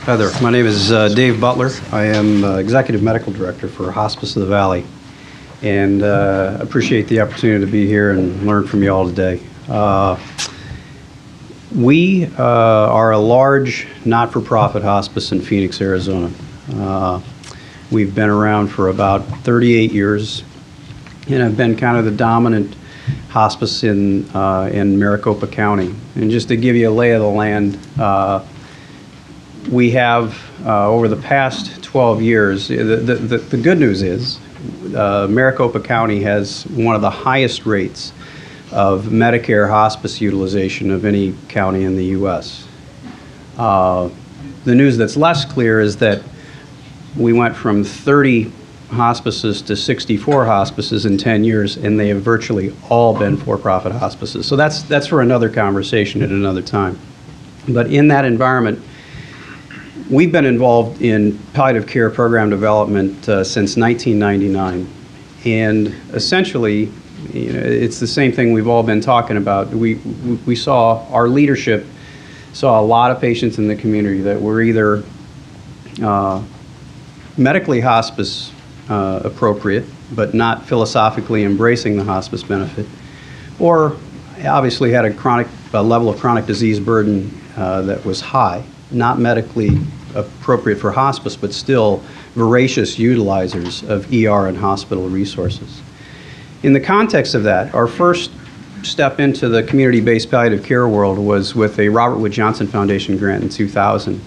Hi there. My name is Dave Butler. I am Executive Medical Director for Hospice of the Valley, and appreciate the opportunity to be here and learn from you all today. We are a large not-for-profit hospice in Phoenix, Arizona. We've been around for about 38 years, and have been kind of the dominant hospice in Maricopa County. And just to give you a lay of the land, we have, over the past 12 years, the good news is Maricopa County has one of the highest rates of Medicare hospice utilization of any county in the U.S. The news that's less clear is that we went from 30 hospices to 64 hospices in 10 years, and they have virtually all been for-profit hospices. So that's for another conversation at another time. But in that environment, we've been involved in palliative care program development since 1999, and essentially, it's the same thing we've all been talking about. We saw, our leadership saw a lot of patients in the community that were either medically hospice appropriate, but not philosophically embracing the hospice benefit, or obviously had a level of chronic disease burden that was high, not medically appropriate for hospice, but still voracious utilizers of ER and hospital resources. In the context of that, our first step into the community-based palliative care world was with a Robert Wood Johnson Foundation grant in 2000.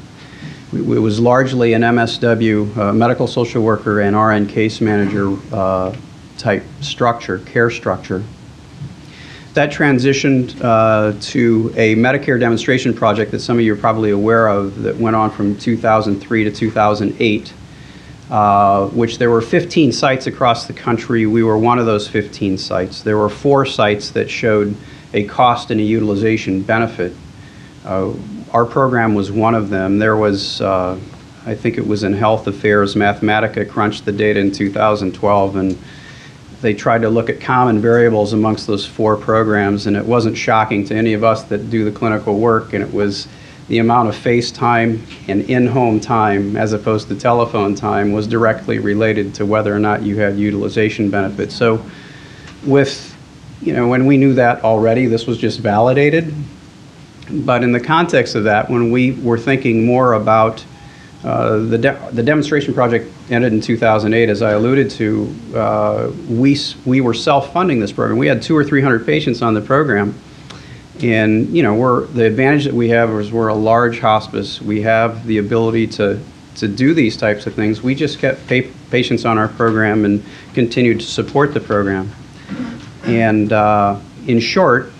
It was largely an MSW, medical social worker and RN case manager type structure, care structure. That transitioned to a Medicare demonstration project that some of you are probably aware of that went on from 2003 to 2008, which there were 15 sites across the country. We were one of those 15 sites. There were 4 sites that showed a cost and a utilization benefit. Our program was one of them. There was, I think it was in Health Affairs, Mathematica crunched the data in 2012, and they tried to look at common variables amongst those 4 programs, and it wasn't shocking to any of us that do the clinical work, and it was the amount of face time and in-home time as opposed to telephone time was directly related to whether or not you had utilization benefits. So with, when we knew that already, this was just validated. But in the context of that, when we were thinking more about the demonstration project ended in 2008, as I alluded to, we were self-funding this program. We had 200 or 300 patients on the program, and the advantage that we have is we're a large hospice. We have the ability to do these types of things. We just kept patients on our program and continued to support the program. And in short,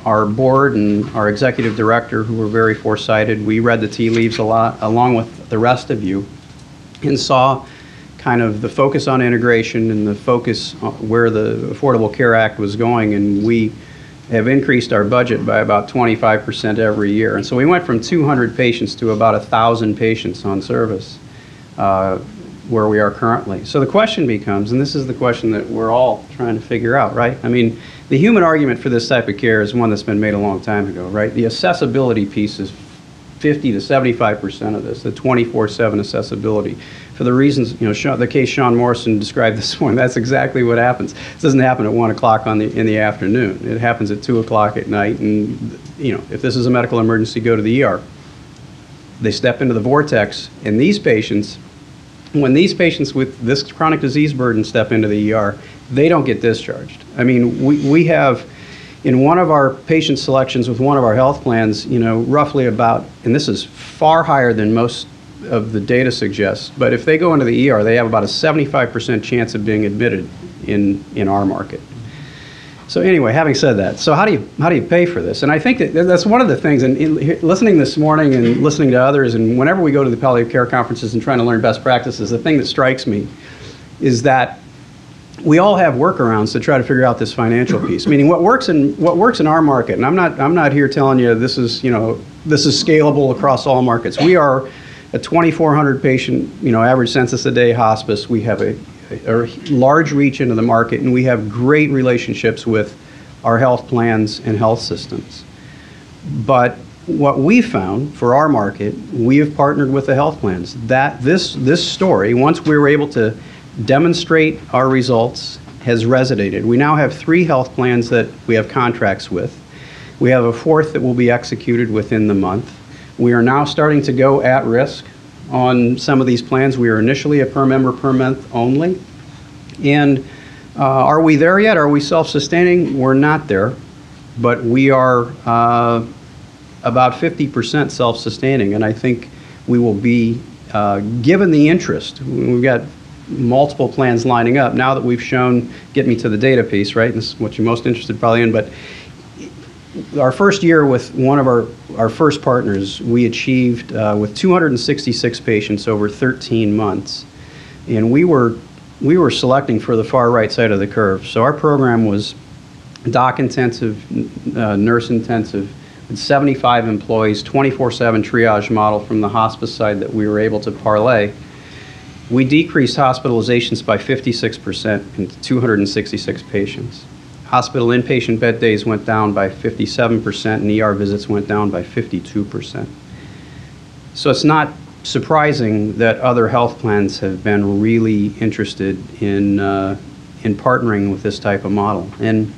our board and our executive director, who were very foresighted, we read the tea leaves a lot, along with the rest of you, and saw kind of the focus on integration and the focus on where the Affordable Care Act was going, and we have increased our budget by about 25% every year. And so we went from 200 patients to about 1,000 patients on service where we are currently. So the question becomes, and this is the question that we're all trying to figure out, right? I mean, the human argument for this type of care is one that's been made a long time ago, right? The accessibility piece is 50 to 75% of this, the 24/7 accessibility. For the reasons, the case Sean Morrison described this morning, that's exactly what happens. It doesn't happen at 1 o'clock in the afternoon. It happens at 2 o'clock at night, and if this is a medical emergency, go to the ER. They step into the vortex, and these patients, when these patients with this chronic disease burden step into the ER, they don't get discharged. I mean, we have, in one of our patient selections with one of our health plans, roughly about, and this is far higher than most of the data suggests, but if they go into the ER, they have about a 75% chance of being admitted in our market. So anyway, having said that, so how do you pay for this? And I think that's one of the things, and listening this morning and listening to others, and whenever we go to the palliative care conferences and trying to learn best practices, the thing that strikes me is that we all have workarounds to try to figure out this financial piece. Meaning, what works in our market, and I'm not here telling you this is scalable across all markets. We are a 2,400 patient average census a day hospice. We have a large reach into the market, and we have great relationships with our health plans and health systems. But what we found for our market, we have partnered with the health plans. That this story, once we were able to demonstrate our results, has resonated. We now have 3 health plans that we have contracts with. We have a 4th that will be executed within the month. We are now starting to go at risk on some of these plans. We were initially a per member per month only. And are we there yet? Are we self-sustaining? We're not there, but we are about 50% self-sustaining, and I think we will be, given the interest. We've got multiple plans lining up now that we've shown, get me to the data piece, right? This is what you're most interested probably in, but our first year with one of our first partners, we achieved with 266 patients over 13 months, and we were selecting for the far right side of the curve. So our program was doc intensive, nurse intensive, with 75 employees, 24/7 triage model from the hospice side that we were able to parlay. We decreased hospitalizations by 56% in 266 patients. Hospital inpatient bed days went down by 57%, and ER visits went down by 52%. So it's not surprising that other health plans have been really interested in partnering with this type of model. And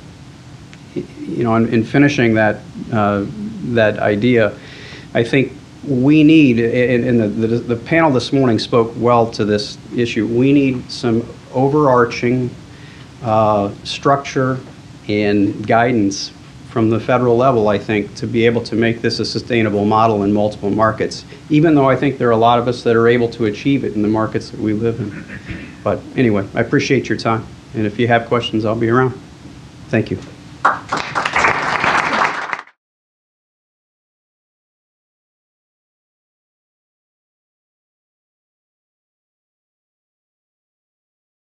you know, in finishing that idea, I think we need, and the panel this morning spoke well to this issue, we need some overarching structure and guidance from the federal level, I think, to be able to make this a sustainable model in multiple markets, even though I think there are a lot of us that are able to achieve it in the markets that we live in. But anyway, I appreciate your time, and if you have questions, I'll be around. Thank you.